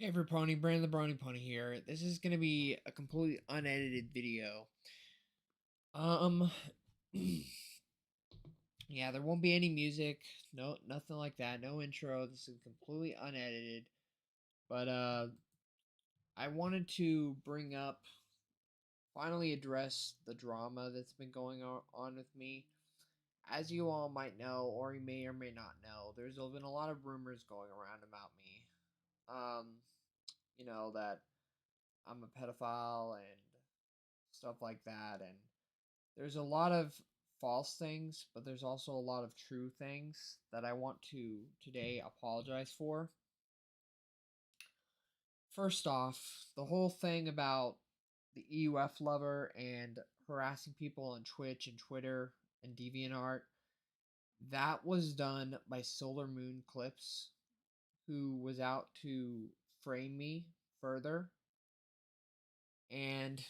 Hey everybody, BrandonTheBronyPony here. This is gonna be a completely unedited video. Um, yeah, there won't be any music, no, nothing like that, no intro. This is completely unedited. But I wanted to bring up, finally address the drama that's been going on with me. As you all might know, or you may or may not know, there's been a lot of rumors going around about me. Um, that I'm a pedophile and stuff like that, and there's a lot of false things, but there's also a lot of true things that I want to today apologize for. First off, the whole thing about the EUF lover and harassing people on Twitch and Twitter and DeviantArt, that was done by Solar Moon Clips, who was out to frame me further. And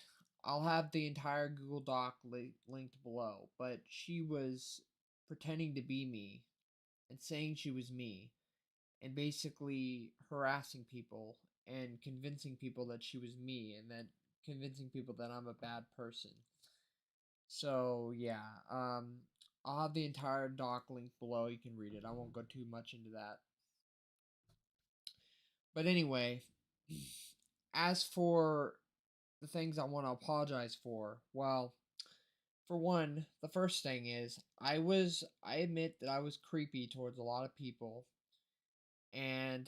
I'll have the entire Google Doc linked below, but she was pretending to be me and saying she was me and basically harassing people and convincing people that she was me and then convincing people that I'm a bad person. So, yeah, I'll have the entire doc linked below. You can read it. I won't go too much into that. But anyway, as for the things I want to apologize for, well, for one, the first thing is I admit that I was creepy towards a lot of people, and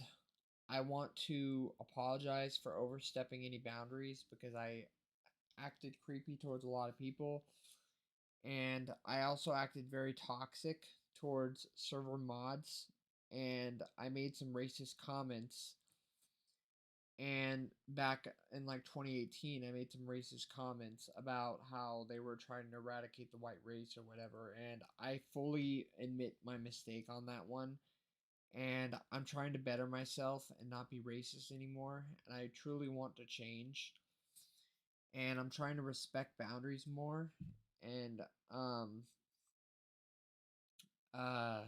I want to apologize for overstepping any boundaries because I acted creepy towards a lot of people, and I also acted very toxic towards server mods, and I made some racist comments. And back in like 2018, I made some racist comments about how they were trying to eradicate the white race or whatever. And I fully admit my mistake on that one. And I'm trying to better myself and not be racist anymore. And I truly want to change. And I'm trying to respect boundaries more. And, uh,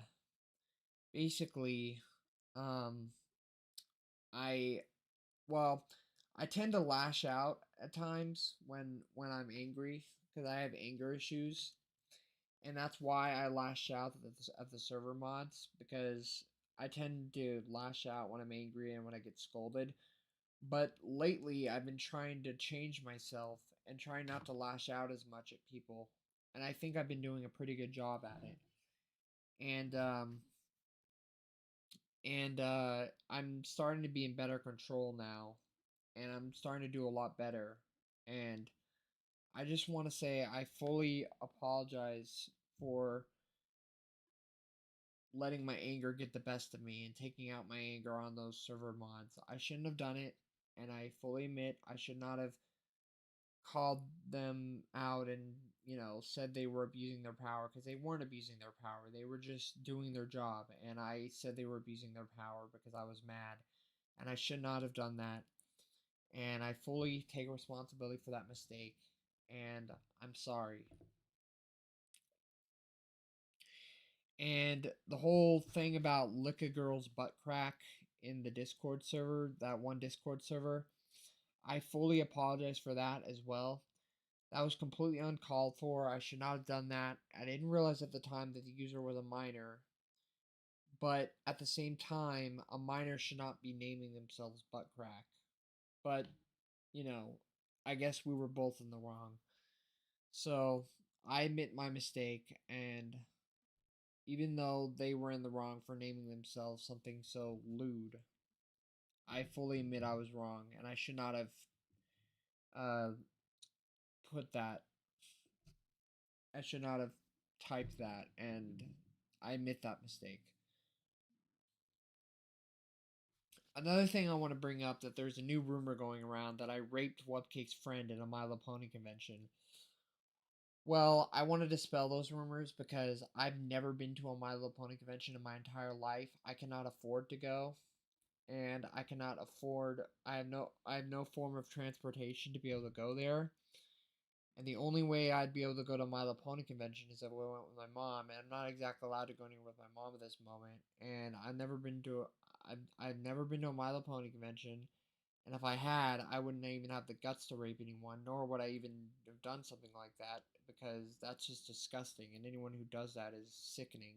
basically, um, I well, I tend to lash out at times when I'm angry because I have anger issues, and that's why I lash out at the server mods because I tend to lash out when I'm angry and when I get scolded. But lately, I've been trying to change myself and trying not to lash out as much at people, and I think I've been doing a pretty good job at it. And I'm starting to be in better control now, and I'm starting to do a lot better. And I just want to say I fully apologize for letting my anger get the best of me and taking out my anger on those server mods. I shouldn't have done it, and I fully admit I should not have called them out and, said they were abusing their power because they weren't abusing their power. They were just doing their job, and I said they were abusing their power because I was mad, and I should not have done that. And I fully take responsibility for that mistake, and I'm sorry. And the whole thing about lick a girl's butt crack in the Discord server, that one Discord server, I fully apologize for that as well. That was completely uncalled for. I should not have done that. I didn't realize at the time that the user was a minor. But at the same time, a minor should not be naming themselves butt crack. But, you know, I guess we were both in the wrong. So, I admit my mistake, and even though they were in the wrong for naming themselves something so lewd, I fully admit I was wrong, and I should not have uh, put that. I should not have typed that, and I admit that mistake. Another thing I want to bring up that there's a new rumor going around that I raped Webcake's friend in a My Little Pony convention. Well, I want to dispel those rumors because I've never been to a My Little Pony convention in my entire life. I cannot afford to go, and I cannot afford I have no form of transportation to be able to go there. And the only way I'd be able to go to My Little Pony convention is if I went with my mom, and I'm not exactly allowed to go anywhere with my mom at this moment. And I've never been to a My Little Pony convention. And if I had, I wouldn't even have the guts to rape anyone, nor would I even have done something like that, because that's just disgusting, and anyone who does that is sickening.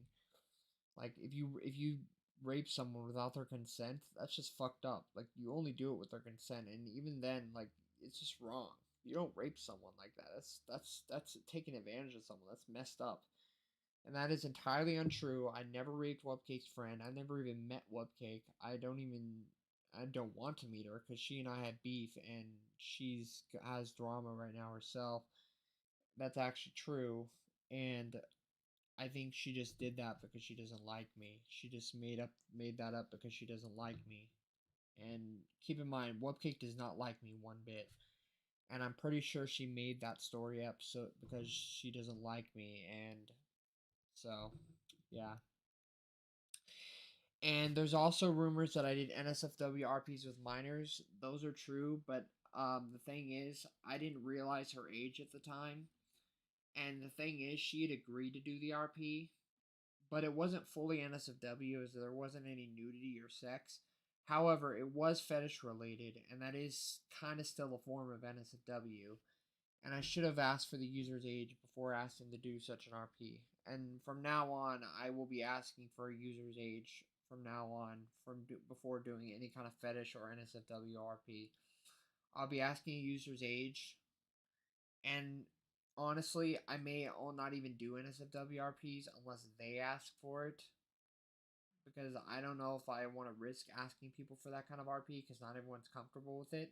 Like, if you rape someone without their consent, that's just fucked up. Like, you only do it with their consent, and even then, like, it's just wrong. You don't rape someone like that. That's taking advantage of someone. That's messed up. And that is entirely untrue. I never raped Webcake's friend. I never even met Webcake. I don't want to meet her because she and I had beef, and she's has drama right now herself. That's actually true, and I think she just did that because she doesn't like me. She just made that up because she doesn't like me. And keep in mind, Webcake does not like me one bit. And I'm pretty sure she made that story up so because she doesn't like me, and so yeah. And there's also rumors that I did NSFW RPs with minors. Those are true, but the thing is, I didn't realize her age at the time. And the thing is, she had agreed to do the RP, but it wasn't fully NSFW as there wasn't any nudity or sex. However, it was fetish related, and that is kind of still a form of NSFW. And I should have asked for the user's age before asking to do such an RP. And from now on, I will be asking for a user's age from now on, before doing any kind of fetish or NSFW RP. I'll be asking a user's age, and honestly, I may not even do NSFW RPs unless they ask for it, because I don't know if I want to risk asking people for that kind of RP because not everyone's comfortable with it.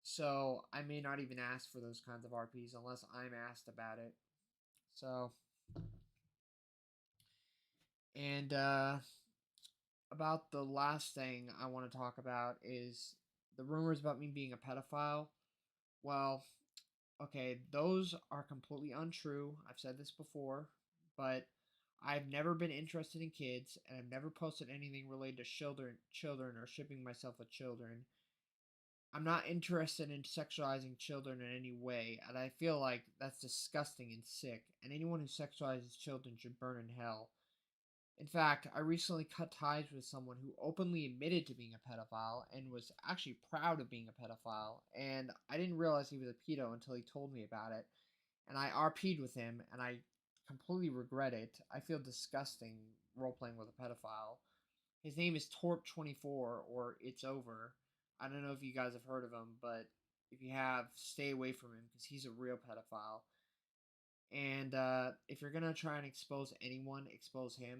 So I may not even ask for those kinds of RPs unless I'm asked about it. So, and about the last thing I want to talk about is the rumors about me being a pedophile. Well, okay, those are completely untrue. I've said this before, but I've never been interested in kids, and I've never posted anything related to children or shipping myself with children. I'm not interested in sexualizing children in any way, and I feel like that's disgusting and sick, and anyone who sexualizes children should burn in hell. In fact, I recently cut ties with someone who openly admitted to being a pedophile and was actually proud of being a pedophile, and I didn't realize he was a pedo until he told me about it, and I RP'd with him, and I completely regret it. I feel disgusting role-playing with a pedophile. His name is Torp24, or It's Over. I don't know if you guys have heard of him, but if you have, stay away from him because he's a real pedophile. And if you're gonna try and expose anyone, expose him.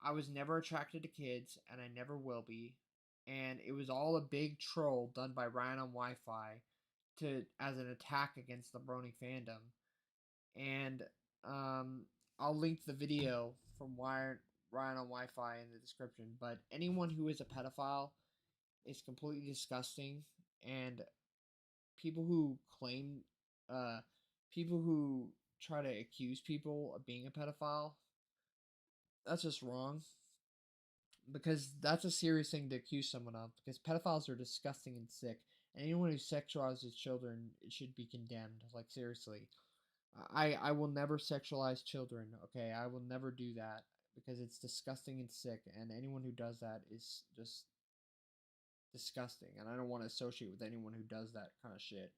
I was never attracted to kids, and I never will be. And it was all a big troll done by Ryan on Wi-Fi to as an attack against the Brony fandom. And I'll link the video from Ryan on Wi-Fi in the description. But anyone who is a pedophile is completely disgusting, and people who claim, uh, people who try to accuse people of being a pedophile, that's just wrong. Because that's a serious thing to accuse someone of. Because pedophiles are disgusting and sick, and anyone who sexualizes children should be condemned. Like seriously, I will never sexualize children. Okay, I will never do that because it's disgusting and sick, and anyone who does that is just disgusting, and I don't want to associate with anyone who does that kind of shit.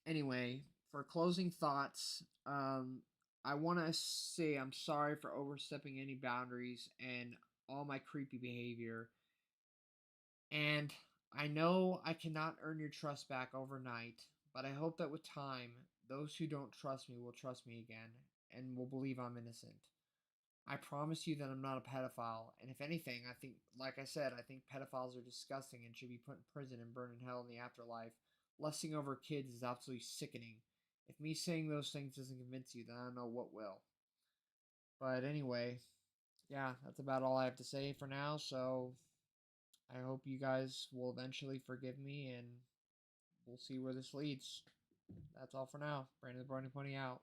Anyway, for closing thoughts, I want to say I'm sorry for overstepping any boundaries and all my creepy behavior. And I know I cannot earn your trust back overnight, but I hope that with time, those who don't trust me will trust me again and will believe I'm innocent. I promise you that I'm not a pedophile, and if anything, I think, like I said, I think pedophiles are disgusting and should be put in prison and burned in hell in the afterlife. Lusting over kids is absolutely sickening. If me saying those things doesn't convince you, then I don't know what will. But anyway, yeah, that's about all I have to say for now, so I hope you guys will eventually forgive me, and we'll see where this leads. That's all for now. Brandon the Brony Pony out.